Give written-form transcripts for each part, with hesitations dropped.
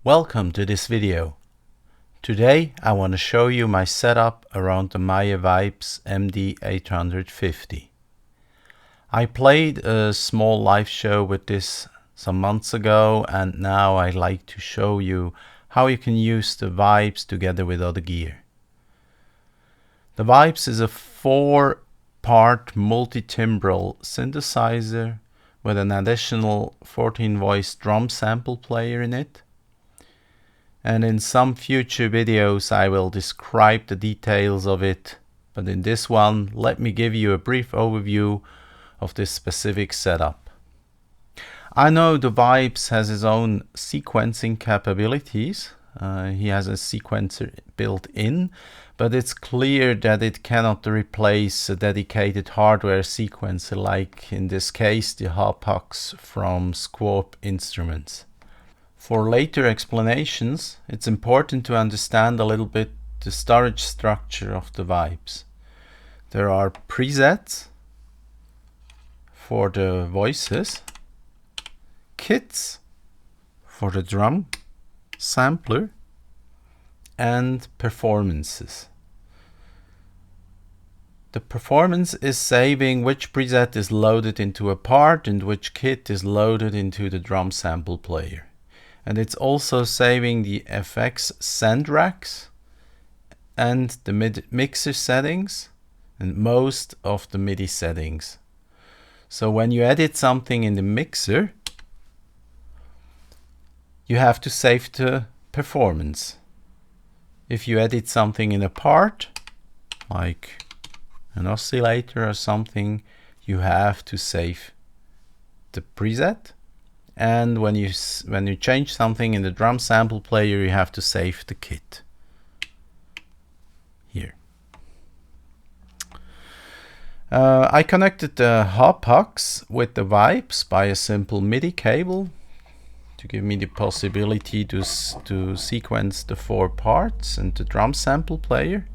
Welcome to this video. Today I want to show you my setup around the Mayer Vibes MD850. I played a small live show with this some months ago, and now I like to show you how you can use the Vibes together with other gear. The Vibes is a 4-part multi-timbral synthesizer with an additional 14-voice drum sample player in it. And in some future videos I will describe the details of it, but in this one let me give you a brief overview of this specific setup. I know the Vibes has his own sequencing capabilities. He has a sequencer built in, but it's clear that it cannot replace a dedicated hardware sequencer, like in this case the HAPAX from Squarp instruments. For later explanations, it's important to understand a little bit the storage structure of the Vibes. There are presets for the voices, kits for the drum sampler, and performances. The performance is saving which preset is loaded into a part and which kit is loaded into the drum sample player. And it's also saving the FX send racks and the mixer settings and most of the Midi settings. So when you edit something in the mixer, you have to save the performance. If you edit something in a part, like an oscillator or something, you have to save the preset. And when you change something in the drum sample player, you have to save the kit. Here. I connected the HAPAX with the Vibes by a simple Midi cable to give me the possibility to sequence the 4 parts and the drum sample player.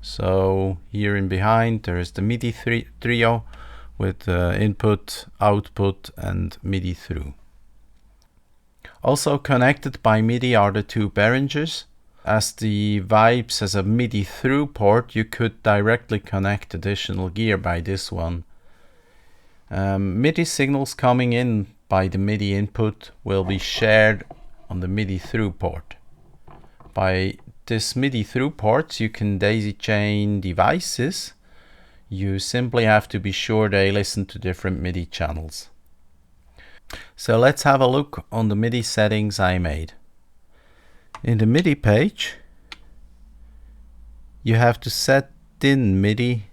So here in behind there is the Midi trio with input, output and Midi through. Also connected by Midi are the 2 Behringers. As the Vibes has a Midi through port, you could directly connect additional gear by this one. Midi signals coming in by the Midi input will be shared on the Midi through port. By this Midi through port you can daisy chain devices. You simply have to be sure they listen to different Midi channels. So let's have a look on the Midi settings I made. In the Midi page, you have to set in Midi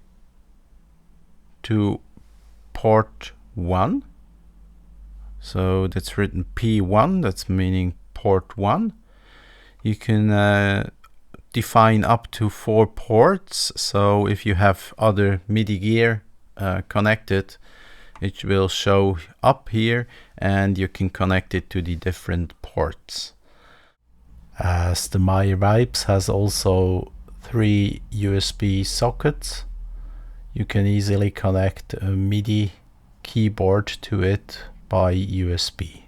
to port 1. So that's written P1, that's meaning port 1. You can define up to 4 ports, so if you have other Midi gear connected, it will show up here and you can connect it to the different ports. As the Mayer Vibes has also 3 USB sockets, you can easily connect a Midi keyboard to it by USB.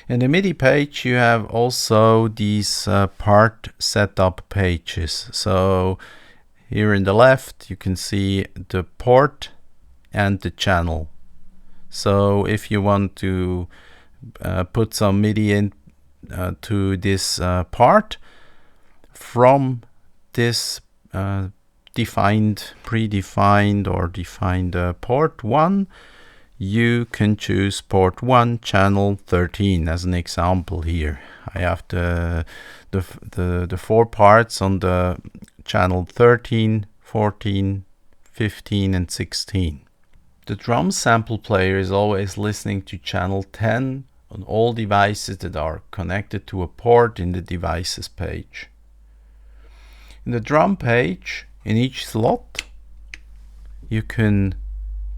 In the Midi page you have also these part setup pages. So here in the left you can see the port and the channel. So if you want to put some Midi in to this part from this predefined or defined port 1, you can choose port 1 channel 13 as an example here. I have the 4 parts on the channel 13, 14, 15 and 16. The drum sample player is always listening to channel 10 on all devices that are connected to a port in the devices page. In the drum page, in each slot, you can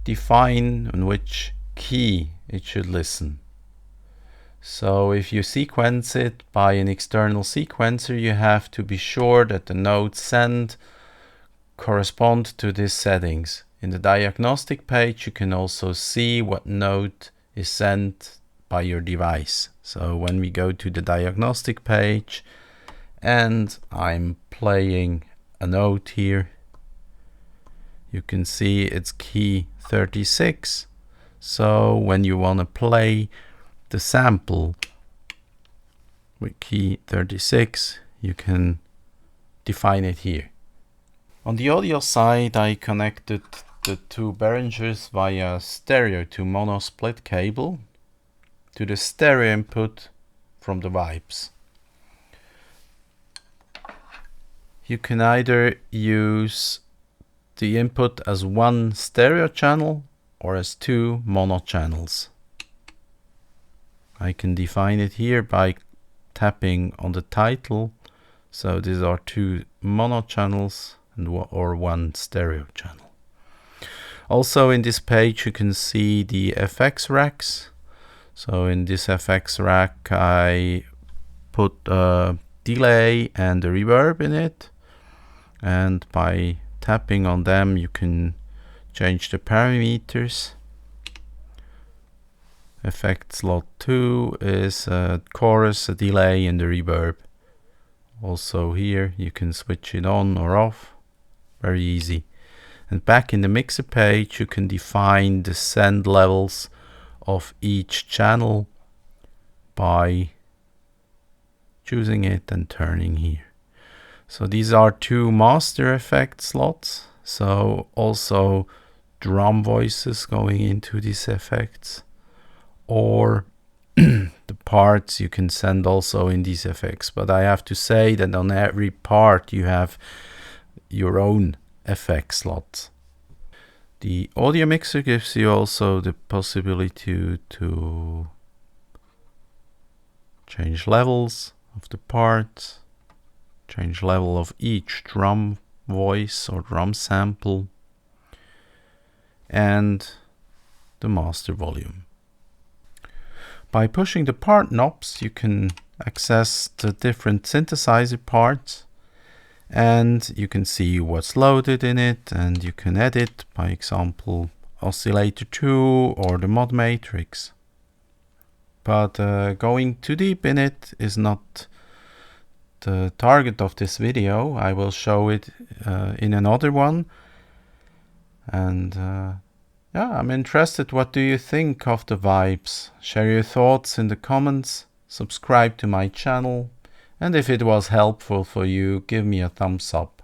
define on which key it should listen. So if you sequence it by an external sequencer, you have to be sure that the notes sent correspond to these settings. In the diagnostic page you can also see what note is sent by your device. So when we go to the diagnostic page and I'm playing a note here, you can see it's key 36. So when you want to play the sample with key 36, you can define it here. On the audio side, I connected the two Behringers via stereo to mono split cable to the stereo input from the Vibes. You can either use the input as one stereo channel or as two mono channels. I can define it here by tapping on the title. So these are two mono channels or one stereo channel. Also in this page you can see the FX racks. So in this FX rack I put a delay and a reverb in it, and by tapping on them you can change the parameters. Effect slot 2 is a chorus, a delay and a reverb. Also here you can switch it on or off, very easy. And back in the mixer page you can define the send levels of each channel by choosing it and turning here. So these are two master effect slots, so also drum voices going into these effects, or the parts you can send also in these effects. But I have to say that on every part you have your own effect slots. The audio mixer gives you also the possibility to change levels of the parts, change level of each drum voice or drum sample, and the master volume. By pushing the part knobs you can access the different synthesizer parts, and you can see what's loaded in it, and you can edit, by example, oscillator 2 or the mod matrix. But going too deep in it is not the target of this video. I will show it in another one. And yeah, I'm interested. What do you think of the Vibes? Share your thoughts in the comments. Subscribe to my channel. And if it was helpful for you, give me a thumbs up.